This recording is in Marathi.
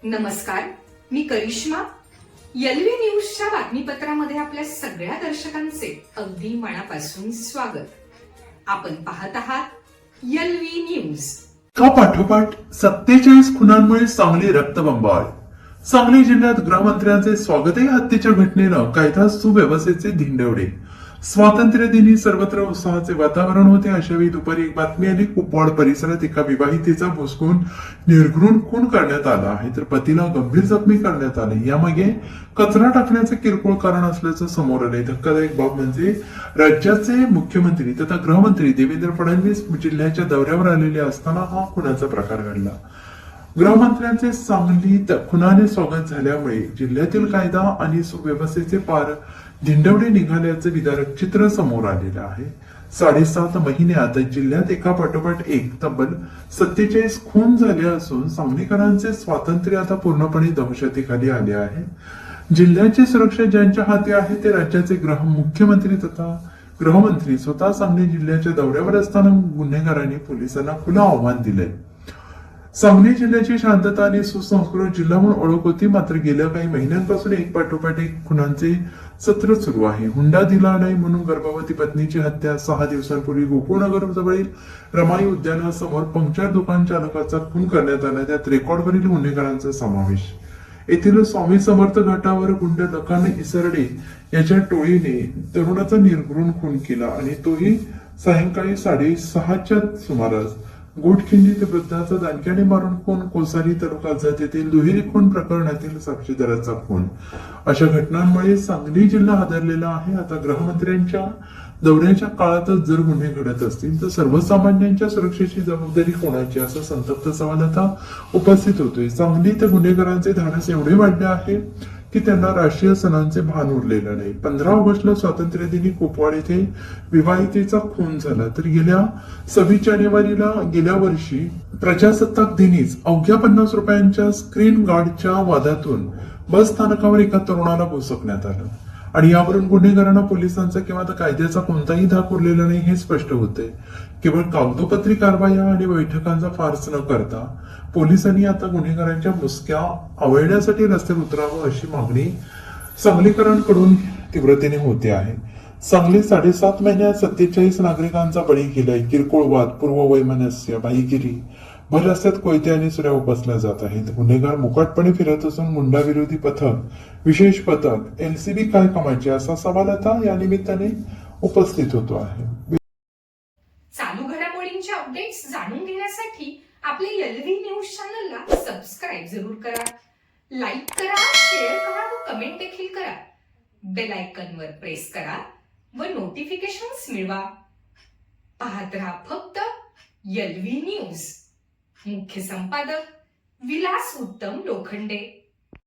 नमस्कार, मी करिश्मा. एलव्ही न्यूजच्या बातमीपत्रामध्ये आपल्या सगळ्या दर्शकांचे अगदी मनापासून स्वागत. आपण पाहत आहात एलव्ही न्यूज. पाठोपाठ 47 खुनांमुळे सांगली रक्तबंबाळ. सांगली जिल्ह्यात गृहमंत्र्यांचे स्वागतही हत्येच्या घटनेनं कायदा सुव्यवस्थेचे धिंडवडे. स्वातंत्र्य दिनी सर्वत्र उत्साहाचे वातावरण होते. अशावेळी दुपारी एक बातमी आली. कुपवाड परिसरात एका विवाहितेचा भुसकून निर्घृण खून करण्यात आला आहे, तर पतीला गंभीर जखमी करण्यात आले. यामागे कचरा टाकण्याचे किरकोळ कारण असल्याचं समोर आले. धक्कादायक बाब म्हणजे राज्याचे मुख्यमंत्री तथा गृहमंत्री देवेंद्र फडणवीस जिल्ह्याच्या दौऱ्यावर आलेले असताना हा खुनाचा प्रकार घडला. गृहमंत्र्यांचे सांगलीत खुनाने स्वागत झाल्यामुळे जिल्ह्यातील कायदा आणि सुव्यवस्थेचे पार धिंडवडे निघाल्याचे विदारक चित्र समोर आलेलं आहे. 7.5 महिन्यात जिल्ह्यात एका पाठोपाठ एक तब्बल 47 खून झाले असून सांगलीकरांचे स्वातंत्र्य आता पूर्णपणे दहशतीखाली आले आहे. जिल्ह्याची सुरक्षा ज्यांच्या हाती आहे ते राज्याचे मुख्यमंत्री तथा गृहमंत्री स्वतः सांगली जिल्ह्याच्या दौऱ्यावर असताना गुन्हेगारांनी पोलिसांना खुलं आव्हान दिले. सांगली जिल्ह्याची शांतता आणि सुसंस्कृत जिल्हा म्हणून ओळख होती, मात्र गेल्या काही महिन्यांपासून एक पाठोपाठ एक खुनांचे सत्र सुरू आहे. हुंडा दिला नाही म्हणून गर्भवती पत्नीची हत्या, 6 दिवसांपूर्वी गोकुळनगर जवळील रमाई उद्यानासमोर पंक्चर दुकान चालकाचा खून करण्यात आला, त्यात रेकॉर्डवरील गुन्हेगारांचा समावेश. येथील स्वामी समर्थ घाटावर गुंड लखान इसरडे याच्या टोळीने तरुणाचा निर्घृण खून केला आणि तोही सायंकाळी 6:30च्या सुमारास. गोटखिंडीत वृद्धाचा दानक्याने मारून खून, कोसारी तालुका जत येथील दुहेरी खून प्रकरणातील साक्षीदाराचा खून. अशा घटनांमुळे सांगली जिल्हा हादरलेला आहे. आता गृहमंत्र्यांच्या दौऱ्याच्या काळातच जर गुन्हे घडत असतील तर सर्वसामान्यांच्या सुरक्षेची जबाबदारी कोणाची, असा संतप्त सवाल आता उपस्थित होतोय. सांगलीत गुन्हेगारांचे धाडस एवढे वाढले आहे की त्यांना राष्ट्रीय सणांचे भान उरलेलं नाही. 15 ऑगस्टला स्वातंत्र्य दिनी कुपवाड येथे विवाहितेचा खून झाला, तर गेल्या 26 जानेवारीला गेल्या वर्षी प्रजासत्ताक दिनीच अवघ्या 50 रुपयांच्या स्क्रीन गार्डच्या वादातून बस स्थानकावर एका तरुणाला भुसकण्यात आलं. आणि यावरून गुन्हेगारांना पोलिसांचा किंवा कायद्याचा कोणताही धाक उरलेला नाही हे स्पष्ट होते. केवळ कागदोपत्री कारवाया आणि बैठकांचा फार्स न करता पोलिसांनी आता गुन्हेगारांच्या मुसक्या आवळण्यासाठी रस्त्यावर उतरावं अशी मागणी सांगलीकरांकडून तीव्रतेने होते आहे. सांगली 7.5 महिन्यात 47 नागरिकांचा बळी गेलाय. किरकोळ वाद, पूर्ववैमनस्य, भाईगिरी, भर रस्त्यात कोयते आणि सुऱ्या उपसल्या जात आहेत. गुन्हेगार मुकाटपणे फिरत असून मुंडा विरोधी पथक, विशेष पथक, एलसीबी काय कामाची, असा सवाल आता या निमित्ताने उपस्थित होतो आहे. चालू घडामोडींचे अपडेट्स जाणून घेण्यासाठी आपल्या एलव्ही न्यूज चॅनलला सबस्क्राईब जरूर करा, लाईक करा, शेअर करा व कमेंट देखील करा. बेल आयकॉनवर प्रेस करा व नोटिफिकेशन्स मिळवा. पाहत रहा फक्त एलव्ही न्यूज. मुख्य संपादक विलास उत्तम लोखंडे.